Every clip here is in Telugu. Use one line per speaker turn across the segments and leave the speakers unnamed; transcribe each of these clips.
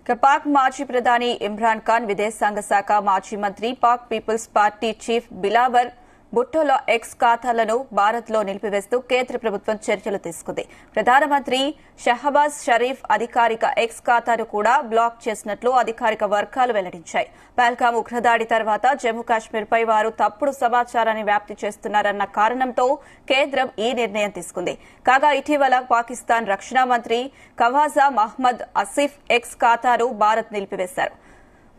పాక్ మాజీ ప్రధాని ఇమ్రాన్ ఖాన్ విదేశాంగ శాఖ మాజీ మంత్రి పాక్ పీపుల్స్ పార్టీ చీఫ్ బిలావల్ భుట్టోల ఎక్స్ ఖాతాలను భారత్లో నిలిపివేస్తూ కేంద్ర ప్రభుత్వం చర్యలు తీసుకుంది. ప్రధానమంత్రి షహబాజ్ షరీఫ్ అధికారిక ఎక్స్ ఖాతాను కూడా బ్లాక్ చేసినట్లు అధికారిక వర్గాలు వెల్లడించాయి. పహల్గామ్ ఉగ్రదాడి తర్వాత జమ్మూ కాశ్మీర్పై వారు తప్పుడు సమాచారాన్ని వ్యాప్తి చేస్తున్నారన్న కారణంతో కేంద్రం ఈ నిర్ణయం తీసుకుంది. కాగా ఇటీవల పాకిస్తాన్ రక్షణ మంత్రి ఖవాజా మహ్మద్ ఆసిఫ్ ఎక్స్ ఖాతాను భారత్ నిలిపివేశారు.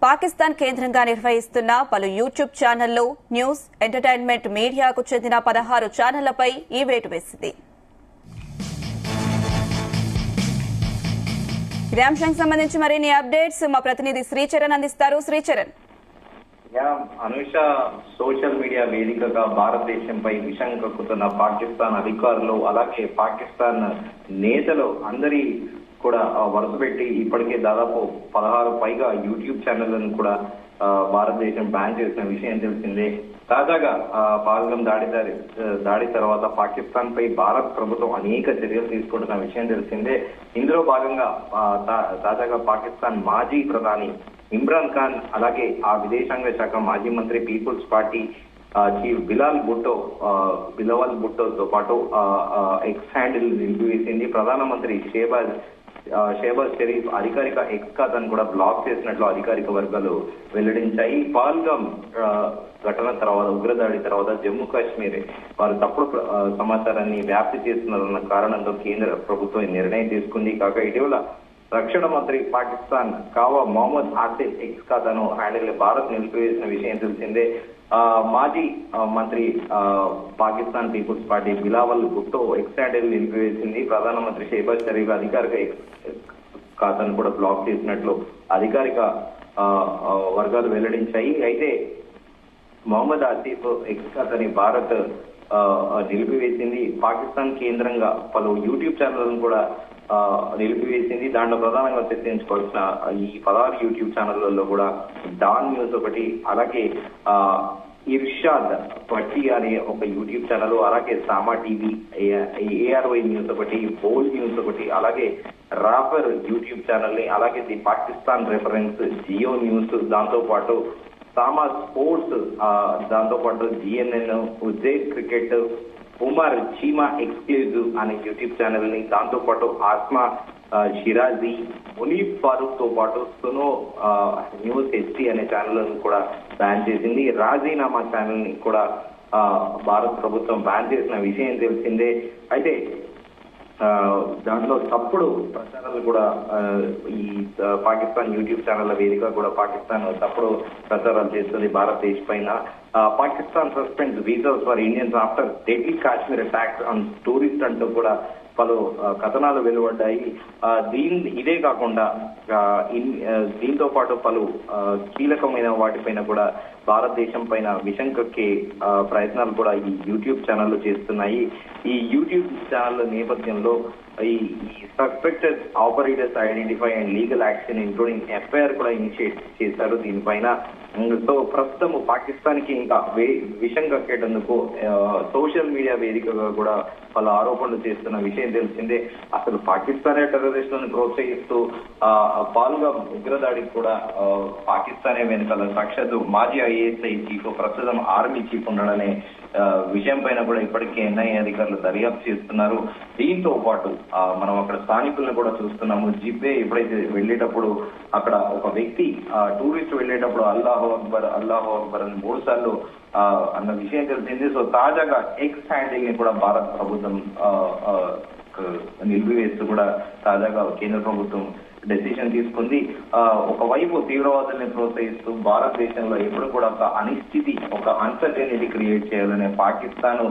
పాకిస్తాన్ కేంద్రంగా నిర్వహిస్తున్న పలు యూట్యూబ్ ఛానళ్లు, న్యూస్, ఎంటర్టైన్మెంట్ మీడియాకు చెందిన 16 ఛానళ్లపై ఈ వేటు వేసింది. ఇదే అంశానికి సంబంధించి మరిన్ని అప్డేట్స్ మా ప్రతినిధి శ్రీచరణ్ అందిస్తారు. శ్రీచరణ్,
అనుష, సోషల్ మీడియా వేదికగా భారతదేశంపై విషం కక్కుతున్న పాకిస్తాన్ అధికారులు అలాగే పాకిస్తాన్ నేతలు అందరి కూడా వరుస పెట్టి ఇప్పటికే దాదాపు 16 పైగా యూట్యూబ్ ఛానళ్లను కూడా భారతదేశం బ్యాన్ చేసిన విషయం తెలిసిందే. తాజాగా పహల్గామ్ దాడి తర్వాత పాకిస్తాన్ పై భారత ప్రభుత్వం అనేక చర్యలు తీసుకుంటున్న విషయం తెలిసిందే. ఇందులో భాగంగా తాజాగా పాకిస్తాన్ మాజీ ప్రధాని ఇమ్రాన్ ఖాన్ అలాగే ఆ విదేశాంగ శాఖ మాజీ మంత్రి పీపుల్స్ పార్టీ చీఫ్ బిలావల్ భుట్టోతో పాటు ఎక్స్ హ్యాండిల్ నిలిపివేసింది. ప్రధానమంత్రి షహబాజ్ షరీఫ్ అధికారిక ఎక్స్ ఖాతాను కూడా బ్లాక్ చేసినట్లు అధికారిక వర్గాలు వెల్లడించాయి. పహల్గామ్ ఘటన తర్వాత, ఉగ్రదాడి తర్వాత జమ్మూ కాశ్మీర్ వారు తప్పుడు సమాచారాన్ని వ్యాప్తి చేస్తున్నారన్న కారణంతో కేంద్ర ప్రభుత్వం నిర్ణయం తీసుకుంది. కాగా ఇటీవల రక్షణ మంత్రి పాకిస్తాన్ కావా మొహమ్మద్ ఆసిఫ్ ఎక్స్ ఖాతాను హ్యాండిల్ భారత్ నిలిపివేసిన విషయం తెలిసిందే. మాజీ మంత్రి పాకిస్తాన్ పీపుల్స్ పార్టీ బిలావల్ భుట్టో ఎక్స్ హ్యాండిల్ నిలిపివేసింది. ప్రధానమంత్రి షహబాజ్ షరీఫ్ అధికారిక ఎక్స్ ఖాతాను కూడా బ్లాక్ చేసినట్లు అధికారిక వర్గాలు వెల్లడించాయి. అయితే మొహమ్మద్ ఆసిఫ్ ఎక్స్ ఖాతాని భారత్ నిలిపివేసింది. పాకిస్తాన్ కేంద్రంగా పలు యూట్యూబ్ ఛానళ్లను కూడా నిలిపివేసింది. దాంట్లో ప్రధానంగా చర్చించుకోవాల్సిన ఈ 16 యూట్యూబ్ ఛానళ్లలో కూడా డాన్ న్యూస్ ఒకటి, అలాగే ఇర్షాద్ పట్టి అనే ఒక యూట్యూబ్ ఛానల్, అలాగే సామా టీవీ, ఏఆర్వై న్యూస్ ఒకటి, బోల్ న్యూస్ ఒకటి, అలాగే రాఫర్ యూట్యూబ్ ఛానల్ ని, అలాగే the Pakistan reference, Geo news, దాంతో పాటు సామా స్పోర్ట్స్, దాంతో పాటు జిఎన్ఎన్, ఉజ్జైన్ క్రికెట్, ఉమర్ చీమా ఎక్స్క్లూజివ్ అనే యూట్యూబ్ ఛానల్ ని, దాంతో పాటు ఆస్మా షిరాజీ, మునీఫ్ ఫారూక్ తో పాటు సునో న్యూస్ హెచ్డి అనే ఛానల్ కూడా బ్యాన్ చేసింది. రాజీనామా ఛానల్ ని కూడా భారత ప్రభుత్వం బ్యాన్ చేసిన విషయం తెలిసిందే. అయితే దాంట్లో తప్పుడు ప్రచారాలు కూడా ఈ పాకిస్తాన్ యూట్యూబ్ ఛానళ్ల వేదిక కూడా పాకిస్తాన్ తప్పుడు ప్రచారాలు చేస్తుంది భారతదేశం పైన. Pakistan suspends visas for Indians after deadly Kashmir attacks on tourist అంటూ కూడా పలు కథనాలు వెలువడ్డాయి. ఇదే కాకుండా దీంతో పాటు పలు కీలకమైన వాటిపైన కూడా భారతదేశం పైన విషం కక్కే ప్రయత్నాలు కూడా ఈ యూట్యూబ్ ఛానళ్లు చేస్తున్నాయి. ఈ యూట్యూబ్ ఛానళ్ల నేపథ్యంలో ఈ suspected operators identify and legal action including FIR కూడా ఇనిషియేట్ చేశారు దీనిపైన. సో ప్రస్తుతం పాకిస్తాన్ కి ఇంకా విషం కక్కేటందుకు సోషల్ మీడియా వేదికగా కూడా పలు ఆరోపణలు చేస్తున్న విషయం తెలిసిందే. అసలు పాకిస్తానే టెర్రరిస్టులను ప్రోత్సహిస్తూ పహల్గామ్ ఉగ్రదాడికి కూడా పాకిస్తానే వెనుకల సాక్షాత్తు మాజీ ఐఏఎస్ఐ చీఫ్, ప్రస్తుతం ఆర్మీ చీఫ్ ఉండడనే విషయం పైన కూడా ఇప్పటికే ఎన్ఐఏ అధికారులు దర్యాప్తు చేస్తున్నారు. దీంతో పాటు మనం అక్కడ స్థానికులను కూడా చూస్తున్నాము. జిబ్బే ఎప్పుడైతే వెళ్లేటప్పుడు అక్కడ ఒక వ్యక్తి టూరిస్ట్ వెళ్లేటప్పుడు అల్లాహు అక్బర్ అని 3 సార్లు అన్న విషయం తెలిసింది. సో తాజాగా ఎక్స్ హ్యాండిల్ ని కూడా భారత ప్రభుత్వం నిలిపివేస్తూ కూడా తాజాగా కేంద్ర ప్రభుత్వం డెసిషన్ తీసుకుంది. ఒకవైపు తీవ్రవాదుల్ని ప్రోత్సహిస్తూ భారతదేశంలో ఎప్పుడు కూడా ఒక అనిశ్చితి, ఒక అన్సర్టెనిటీ క్రియేట్ చేయాలనే పాకిస్తాన్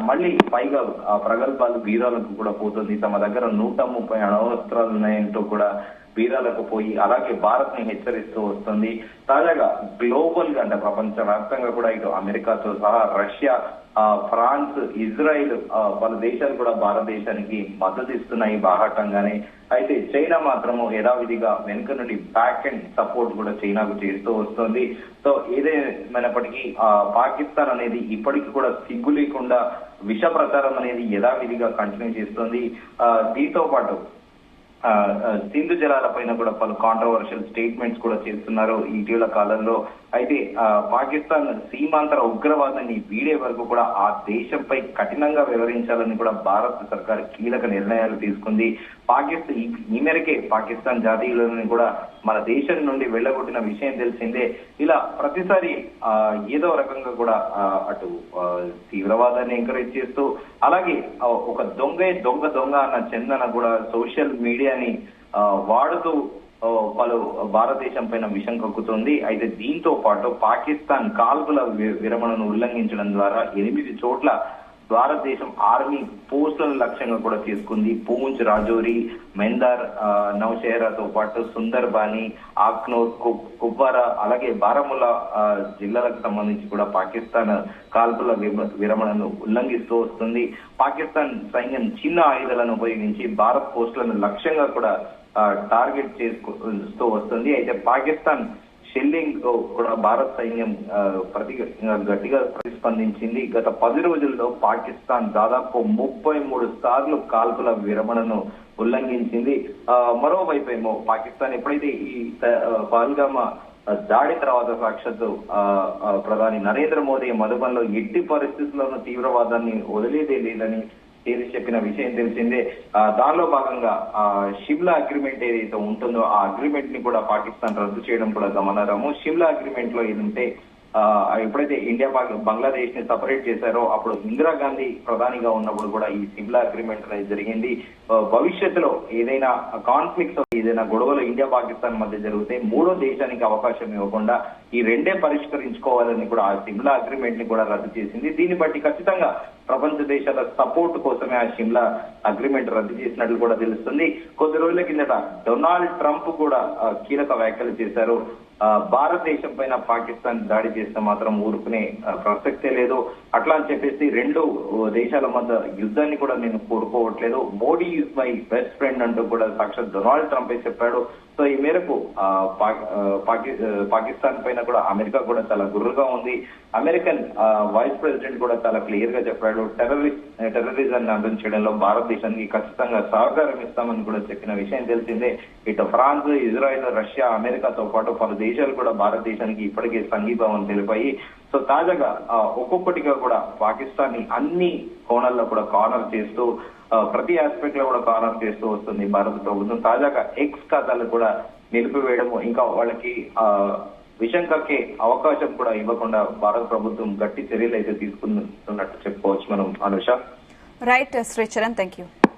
మళ్ళీ పైగా ప్రగల్భాలు వీరాలకు కూడా పోతుంది. తమ దగ్గర 130 అణ్వస్త్రాలు ఉన్నాయంటూ కూడా వీరాలకు పోయి అలాగే భారత్ ని హెచ్చరిస్తూ వస్తుంది. తాజాగా గ్లోబల్ గా అంటే ప్రపంచ వ్యాప్తంగా కూడా ఇటు అమెరికాతో సహా రష్యా, ఫ్రాన్స్, ఇజ్రాయిల్ పలు దేశాలు కూడా భారతదేశానికి మద్దతు ఇస్తున్నాయి బాహాటంగానే. అయితే చైనా మాత్రము యథావిధిగా వెనుక నుండి బ్యాక్ అండ్ సపోర్ట్ కూడా చైనాకు చేస్తూ వస్తుంది. సో ఏదేమైనప్పటికీ పాకిస్తాన్ అనేది ఇప్పటికీ కూడా సిగ్గు లేకుండా విష ప్రచారం అనేది యథావిధిగా కంటిన్యూ చేస్తుంది. దీంతో పాటు సింధు జలాలపైన కూడా పలు కాంట్రవర్షియల్ స్టేట్మెంట్స్ కూడా చేస్తున్నారు ఇటీవల కాలంలో. అయితే పాకిస్తాన్ సీమాంతర ఉగ్రవాదాన్ని వీడే వరకు కూడా ఆ దేశంపై కఠినంగా వ్యవహరించాలని కూడా భారత సర్కార్ కీలక నిర్ణయాలు తీసుకుంది. ఈ మేరకే పాకిస్తాన్ జాతీయులను కూడా మన దేశం నుండి వెళ్ళగొట్టిన విషయం తెలిసిందే. ఇలా ప్రతిసారి ఏదో రకంగా కూడా అటు తీవ్రవాదాన్ని ఎంకరేజ్ చేస్తూ, అలాగే ఒక దొంగ అన్న చందన కూడా సోషల్ మీడియాని వాడుతూ పలు భారతదేశం పైన విషం కక్కుతుంది. అయితే దీంతో పాటు పాకిస్తాన్ కాల్పుల విరమణను ఉల్లంఘించడం ద్వారా 8 చోట్ల భారతదేశం ఆర్మీ పోస్టులను లక్ష్యంగా కూడా తీసుకుంది. పూంచ్, రాజౌరి, మెందార్, నౌషేరాతో పాటు సుందర్బాని, ఆక్నూర్, కుప్వారా, అలాగే బారాముల్లా జిల్లాలకు సంబంధించి కూడా పాకిస్తాన్ కాల్పుల విరమణను ఉల్లంఘిస్తూ వస్తుంది. పాకిస్తాన్ సైన్యం చిన్న ఆయుధాలను ఉపయోగించి భారత్ పోస్టులను లక్ష్యంగా కూడా టార్గెట్ చేస్తూ వస్తుంది. అయితే పాకిస్తాన్ షెల్లింగ్ కూడా భారత సైన్యం గట్టిగా ప్రతిస్పందించింది. గత 10 రోజుల్లో పాకిస్తాన్ దాదాపు 33 సార్లు కాల్పుల విరమణను ఉల్లంఘించింది. మరోవైపు ఏమో పాకిస్తాన్ ఎప్పుడైతే ఈ పహల్గామా దాడి తర్వాత సాక్షాత్తు ప్రధాని నరేంద్ర మోదీ మధుబన్లో ఎట్టి పరిస్థితుల్లోనూ తీవ్రవాదాన్ని వదిలేదే లేదని తేల్చి చెప్పిన విషయం తెలిసిందే. దానిలో భాగంగా షిమ్లా అగ్రిమెంట్ ఏదైతే ఉంటుందో ఆ అగ్రిమెంట్ ని కూడా పాకిస్తాన్ రద్దు చేయడం కూడా గమనార్హము. షిమ్లా అగ్రిమెంట్ లో ఏదంటే ఎప్పుడైతే ఇండియా బంగ్లాదేశ్ ని సపరేట్ చేశారో అప్పుడు ఇందిరాగాంధీ ప్రధానిగా ఉన్నప్పుడు కూడా ఈ సిమ్లా అగ్రిమెంట్ అనేది జరిగింది. భవిష్యత్తులో ఏదైనా కాన్ఫ్లిక్ట్స్, ఏదైనా గొడవలు ఇండియా పాకిస్తాన్ మధ్య జరిగితే మూడో దేశానికి అవకాశం ఇవ్వకుండా ఈ రెండే పరిష్కరించుకోవాలని కూడా ఆ సిమ్లా అగ్రిమెంట్ ని కూడా రద్దు చేసింది. దీన్ని బట్టి ఖచ్చితంగా ప్రపంచ దేశాల సపోర్ట్ కోసమే ఆ షిమ్లా అగ్రిమెంట్ రద్దు చేసినట్లు కూడా తెలుస్తుంది. కొద్ది రోజుల కిందట డొనాల్డ్ ట్రంప్ కూడా కీలక వ్యాఖ్యలు చేశారు. భారతదేశం పైన పాకిస్తాన్ దాడి చేస్తే మాత్రం ఊరుకునే ప్రసక్తే లేదు, అట్లా అని చెప్పేసి 2 దేశాల మధ్య యుద్ధాన్ని కూడా నేను కోరుకోవట్లేదు, Modi is my best friend అంటూ కూడా సాక్షాత్ డొనాల్డ్ ట్రంప్ చెప్పాడు. సో ఈ మేరకు పాకిస్తాన్ పైన కూడా అమెరికా కూడా చాలా గుర్రుగా ఉంది. అమెరికన్ వైస్ ప్రెసిడెంట్ కూడా చాలా క్లియర్ గా చెప్పాడు, టెర్రరిజాన్ని అంతం చేయడంలో భారతదేశానికి ఖచ్చితంగా సహకారం ఇస్తామని కూడా చెప్పిన విషయం తెలిసిందే. ఇటు ఫ్రాన్స్, ఇజ్రాయెల్, రష్యా, అమెరికాతో పాటు పలు దేశాలు కూడా భారతదేశానికి ఇప్పటికే సంఘీభావం తెలిపాయి. సో తాజాగా ఒక్కొక్కటిగా కూడా పాకిస్తాన్ ని అన్ని కోణాల్లో కూడా కార్నర్ చేస్తూ, ప్రతి ఆస్పెక్ట్ లో కూడా కార్నర్ చేస్తూ వస్తుంది భారత ప్రభుత్వం. తాజాగా ఎక్స్ ఖాతాలు కూడా నిలిపివేయడము, ఇంకా వాళ్ళకి విషం కక్కే అవకాశం కూడా ఇవ్వకుండా భారత ప్రభుత్వం గట్టి చర్యలు అయితే తీసుకున్నట్టు చెప్పుకోవచ్చు మనం. Anusha.
Right Sricharan, thank you.